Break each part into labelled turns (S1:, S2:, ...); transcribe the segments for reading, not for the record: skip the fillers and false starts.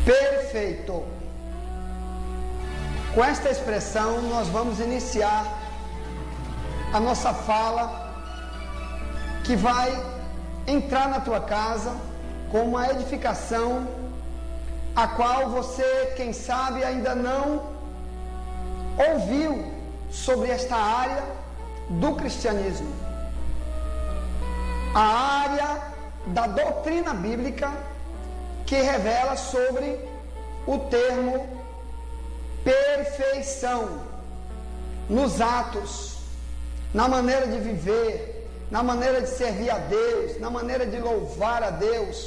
S1: perfeito. Com esta expressão, nós vamos iniciar a nossa fala, que vai entrar na tua casa com uma edificação, a qual você, quem sabe, ainda não ouviu sobre esta área do cristianismo. A área da doutrina bíblica que revela sobre o termo perfeição nos atos, na maneira de viver, na maneira de servir a Deus, na maneira de louvar a Deus.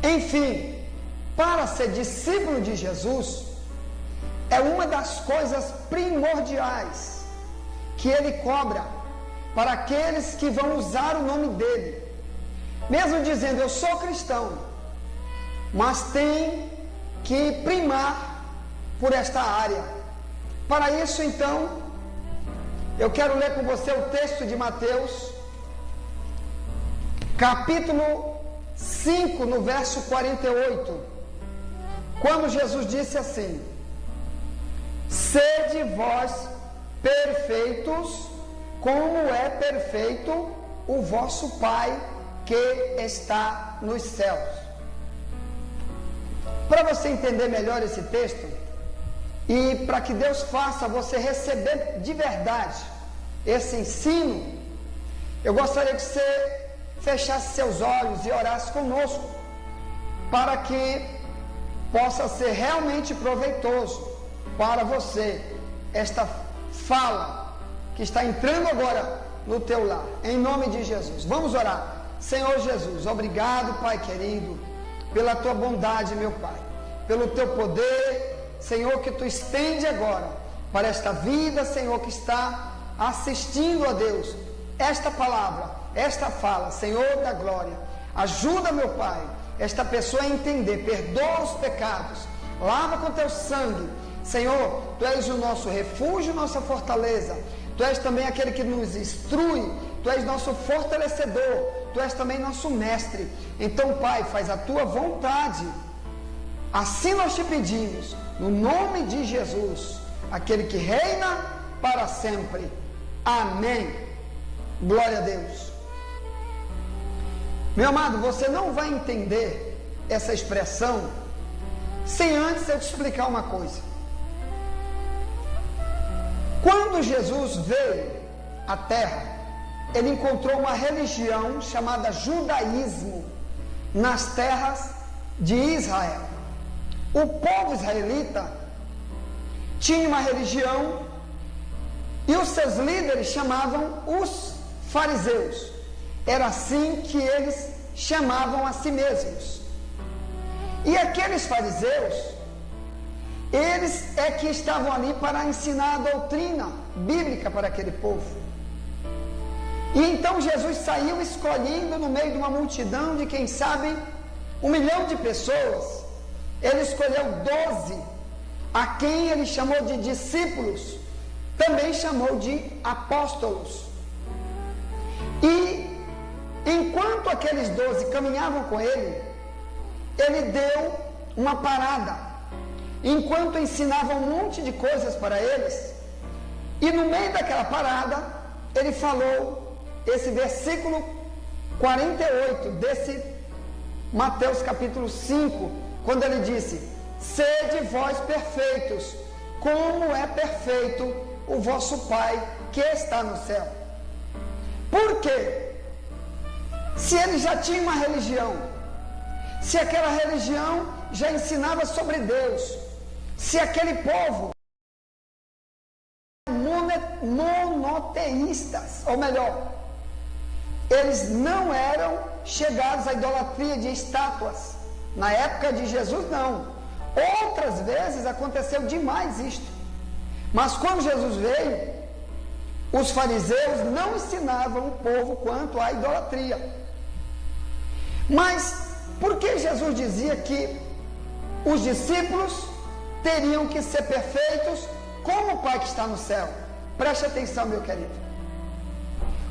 S1: Enfim, para ser discípulo de Jesus, é uma das coisas primordiais que ele cobra para aqueles que vão usar o nome dele. Mesmo dizendo, eu sou cristão, mas tem que primar por esta área. Para isso, então, eu quero ler com você o texto de Mateus, capítulo 5, no verso 48, quando Jesus disse assim: sede vós perfeitos, como é perfeito o vosso Pai que está nos céus. Para você entender melhor esse texto, e para que Deus faça você receber de verdade esse ensino, eu gostaria que você fechasse seus olhos e orasse conosco, para que possa ser realmente proveitoso para você esta fala que está entrando agora no teu lar, em nome de Jesus. Vamos orar. Senhor Jesus, obrigado, Pai querido, pela tua bondade, meu Pai, pelo teu poder, Senhor, que tu estende agora para esta vida, Senhor, que está assistindo a Deus, esta palavra, esta fala, Senhor da glória. Ajuda, meu Pai, esta pessoa a entender, perdoa os pecados, lava com teu sangue. Senhor, tu és o nosso refúgio, nossa fortaleza. Tu és também aquele que nos instrui, tu és nosso fortalecedor, tu és também nosso mestre. Então, Pai, faz a tua vontade. Assim nós te pedimos, no nome de Jesus, aquele que reina para sempre. Amém. Glória a Deus. Meu amado, você não vai entender essa expressão sem antes eu te explicar uma coisa. Quando Jesus veio à Terra, ele encontrou uma religião chamada judaísmo nas terras de Israel. O povo israelita tinha uma religião e os seus líderes chamavam os fariseus. Era assim que eles chamavam a si mesmos. E aqueles fariseus, eles é que estavam ali para ensinar a doutrina bíblica para aquele povo. E então Jesus saiu escolhendo no meio de uma multidão de, quem sabe, 1 milhão de pessoas. Ele escolheu 12, a quem ele chamou de discípulos, também chamou de apóstolos. E enquanto aqueles 12 caminhavam com ele, ele deu uma parada, enquanto ensinava um monte de coisas para eles. E no meio daquela parada, ele falou esse versículo 48 desse Mateus capítulo 5, quando ele disse: sede vós perfeitos, como é perfeito o vosso Pai que está no céu. Por quê? Se ele já tinha uma religião, se aquela religião já ensinava sobre Deus, se aquele povo monoteístas, ou melhor, eles não eram chegados à idolatria de estátuas. Na época de Jesus, não. Outras vezes aconteceu demais isto. Mas quando Jesus veio, os fariseus não ensinavam o povo quanto à idolatria. Mas por que Jesus dizia que os discípulos teriam que ser perfeitos como o Pai que está no céu? Preste atenção, meu querido.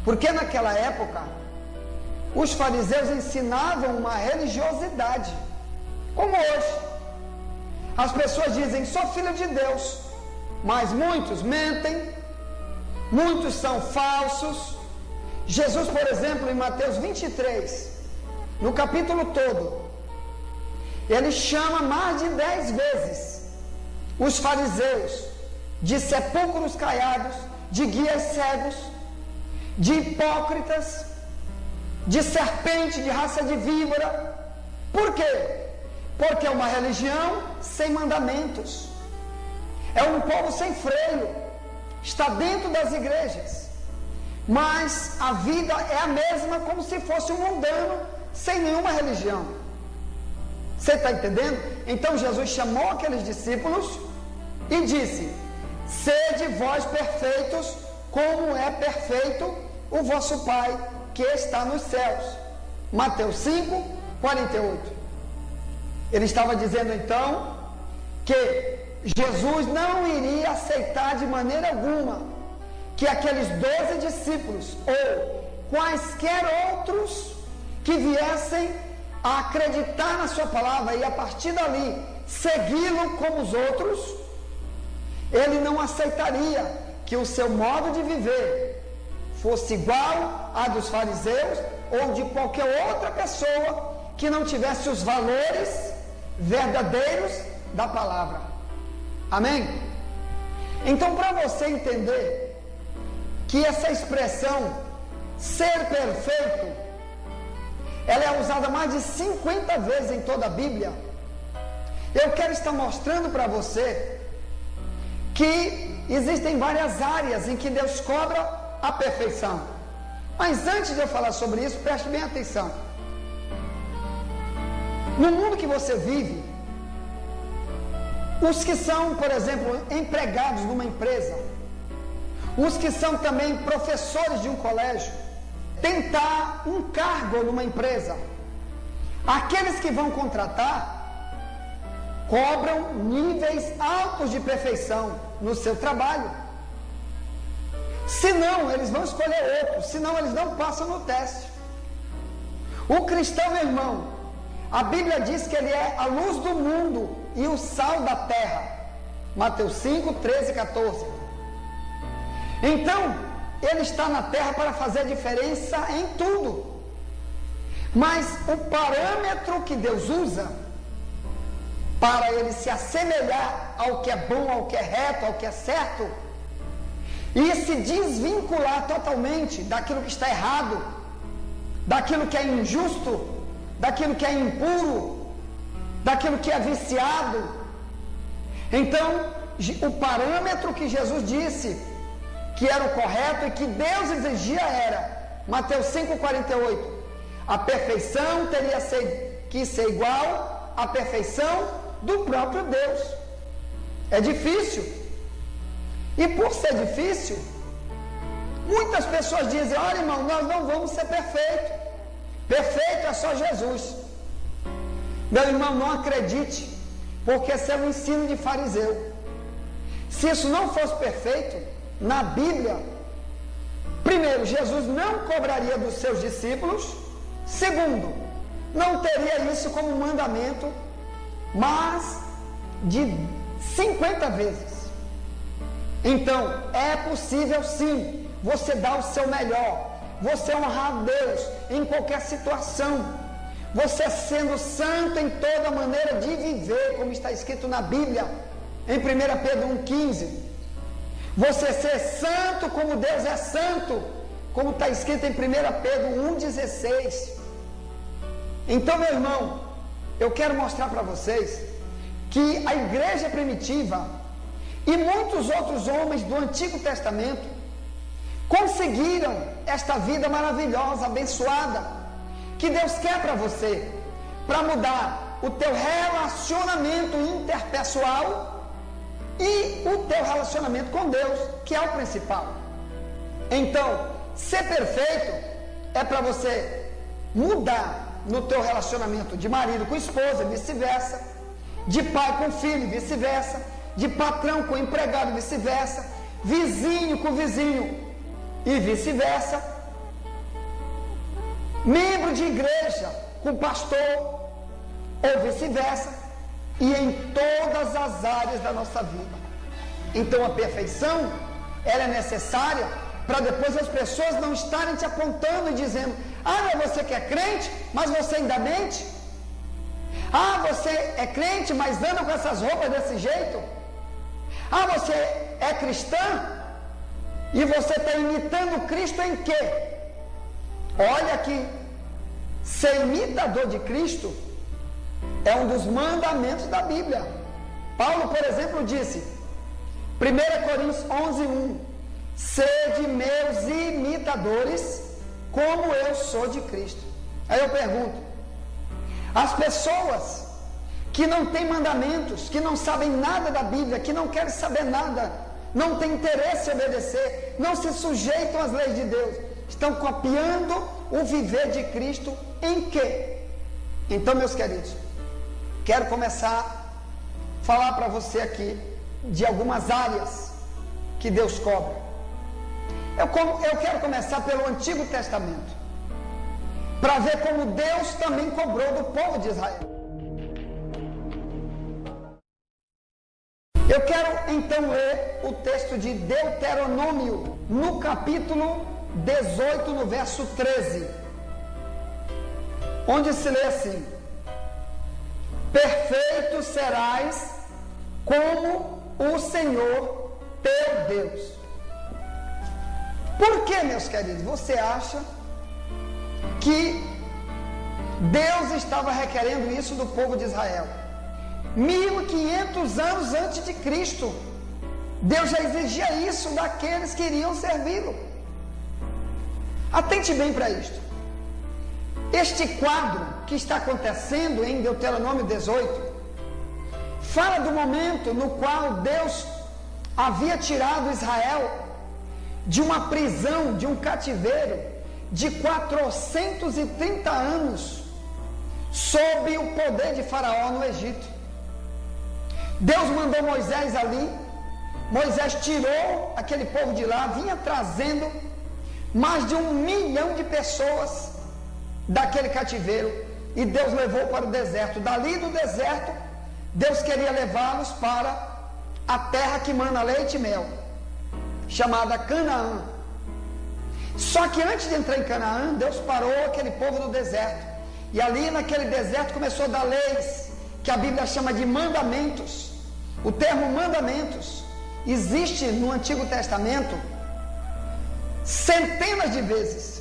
S1: Porque naquela época, os fariseus ensinavam uma religiosidade, como hoje. as pessoas dizem: sou filho de Deus, mas muitos mentem, muitos são falsos. Jesus, por exemplo, em Mateus 23, no capítulo todo, ele chama mais de 10 vezes os fariseus de sepulcros caiados, de guias cegos, de hipócritas, de serpente, de raça de víbora. Por quê? Porque é uma religião sem mandamentos, é um povo sem freio, está dentro das igrejas, mas a vida é a mesma, como se fosse um mundano sem nenhuma religião. Você está entendendo? Então Jesus chamou aqueles discípulos e disse: sede vós perfeitos, como é perfeito o vosso Pai que está nos céus. Mateus 5, 48. Ele estava dizendo então que Jesus não iria aceitar de maneira alguma que aqueles 12 discípulos ou quaisquer outros que viessem a acreditar na sua palavra e a partir dali segui-lo como os outros, ele não aceitaria que o seu modo de viver fosse igual a dos fariseus ou de qualquer outra pessoa que não tivesse os valores verdadeiros da palavra. Amém? Então, para você entender que essa expressão ser perfeito, ela é usada mais de 50 vezes em toda a Bíblia, eu quero estar mostrando para você que existem várias áreas em que Deus cobra a perfeição. Mas antes de eu falar sobre isso, preste bem atenção. No mundo que você vive, os que são, por exemplo, empregados numa empresa, os que são também professores de um colégio, tentar um cargo numa empresa, aqueles que vão contratar cobram níveis altos de perfeição no seu trabalho. Senão, eles vão escolher outro, senão eles não passam no teste. O cristão, meu irmão, a Bíblia diz que ele é a luz do mundo e o sal da terra. Mateus 5, 13 e 14. Então, ele está na terra para fazer a diferença em tudo. Mas o parâmetro que Deus usa para ele se assemelhar ao que é bom, ao que é reto, ao que é certo, e se desvincular totalmente daquilo que está errado, daquilo que é injusto, daquilo que é impuro, daquilo que é viciado. Então, o parâmetro que Jesus disse que era o correto e que Deus exigia era Mateus 5,48. A perfeição teria que ser igual à perfeição do próprio Deus. É difícil. E por ser difícil, muitas pessoas dizem: olha, irmão, nós não vamos ser perfeitos. Perfeito é só Jesus. Meu irmão, não acredite, porque esse é o ensino de fariseu. Se isso não fosse perfeito, na Bíblia, primeiro, Jesus não cobraria dos seus discípulos. Segundo, não teria isso como mandamento, mas de 50 vezes. Então, é possível sim você dar o seu melhor, você honrar a Deus em qualquer situação, você sendo santo em toda maneira de viver, como está escrito na Bíblia, em 1 Pedro 1,15. Você ser santo como Deus é santo, como está escrito em 1 Pedro 1,16. Então, meu irmão, eu quero mostrar para vocês que a igreja primitiva e muitos outros homens do Antigo Testamento conseguiram esta vida maravilhosa, abençoada, que Deus quer para você, para mudar o teu relacionamento interpessoal e o teu relacionamento com Deus, que é o principal. Então, ser perfeito é para você mudar no teu relacionamento de marido com esposa, vice-versa, de pai com filho, vice-versa, de patrão com empregado, vice-versa, vizinho com vizinho e vice-versa, membro de igreja com pastor ou vice-versa, e em toda todas as áreas da nossa vida. Então a perfeição, ela é necessária para depois as pessoas não estarem te apontando e dizendo: ah, mas você que é crente, mas você ainda mente? Ah, você é crente, mas anda com essas roupas desse jeito? Ah, você é cristã e você está imitando Cristo em quê? Olha que ser imitador de Cristo é um dos mandamentos da Bíblia. Paulo, por exemplo, disse, 1 Coríntios 11:1, sede meus imitadores, como eu sou de Cristo. Aí eu pergunto, as pessoas que não têm mandamentos, que não sabem nada da Bíblia, que não querem saber nada, não têm interesse em obedecer, não se sujeitam às leis de Deus, estão copiando o viver de Cristo em quê? Então, meus queridos, quero começar a falar para você aqui de algumas áreas que Deus cobra. Eu quero começar pelo Antigo Testamento, para ver como Deus também cobrou do povo de Israel. Eu quero então ler o texto de Deuteronômio, no capítulo 18, no verso 13, onde se lê assim: perfeito serás como o Senhor teu Deus. Por que, meus queridos, você acha que Deus estava requerendo isso do povo de Israel? 1500 anos antes de Cristo, Deus já exigia isso daqueles que iriam servi-lo. Atente bem para isto. Este quadro que está acontecendo em Deuteronômio 18 fala do momento no qual Deus havia tirado Israel de uma prisão, de um cativeiro de 430 anos sob o poder de Faraó no Egito. Deus mandou Moisés ali, Moisés tirou aquele povo de lá, vinha trazendo mais de 1 milhão de pessoas daquele cativeiro, e Deus levou para o deserto. Dali do deserto, Deus queria levá-los para a terra que mana leite e mel, chamada Canaã. Só que antes de entrar em Canaã, Deus parou aquele povo no deserto, e ali naquele deserto começou a dar leis, que a Bíblia chama de mandamentos. O termo mandamentos existe no Antigo Testamento centenas de vezes.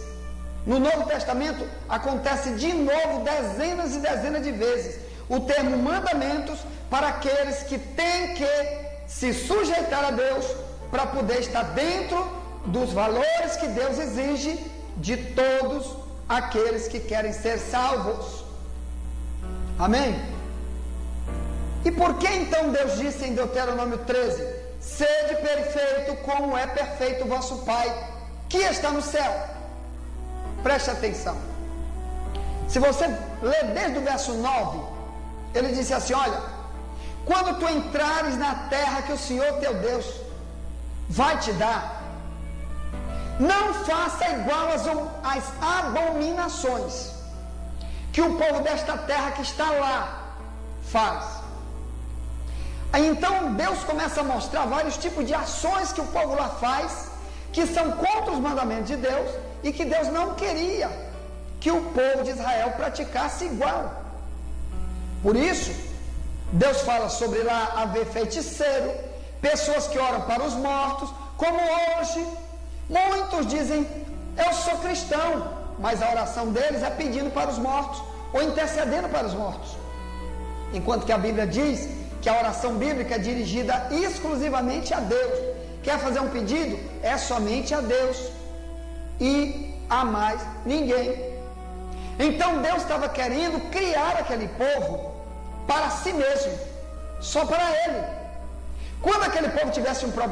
S1: No Novo Testamento acontece de novo dezenas e dezenas de vezes o termo mandamentos para aqueles que têm que se sujeitar a Deus para poder estar dentro dos valores que Deus exige de todos aqueles que querem ser salvos. Amém? E por que então Deus disse em Deuteronômio 13: sede perfeito como é perfeito o vosso Pai que está no céu? Preste atenção. Se você ler desde o verso 9, ele disse assim: olha, quando tu entrares na terra que o Senhor teu Deus vai te dar, não faça igual às abominações que o povo desta terra que está lá faz. Aí então Deus começa a mostrar vários tipos de ações que o povo lá faz, que são contra os mandamentos de Deus, e que Deus não queria que o povo de Israel praticasse igual. Por isso, Deus fala sobre lá haver feiticeiro, pessoas que oram para os mortos, como hoje muitos dizem: eu sou cristão, mas a oração deles é pedindo para os mortos, ou intercedendo para os mortos. Enquanto que a Bíblia diz que a oração bíblica é dirigida exclusivamente a Deus. Quer fazer um pedido? É somente a Deus e a mais ninguém. Então Deus estava querendo criar aquele povo para si mesmo, só para ele. Quando aquele povo tivesse um problema,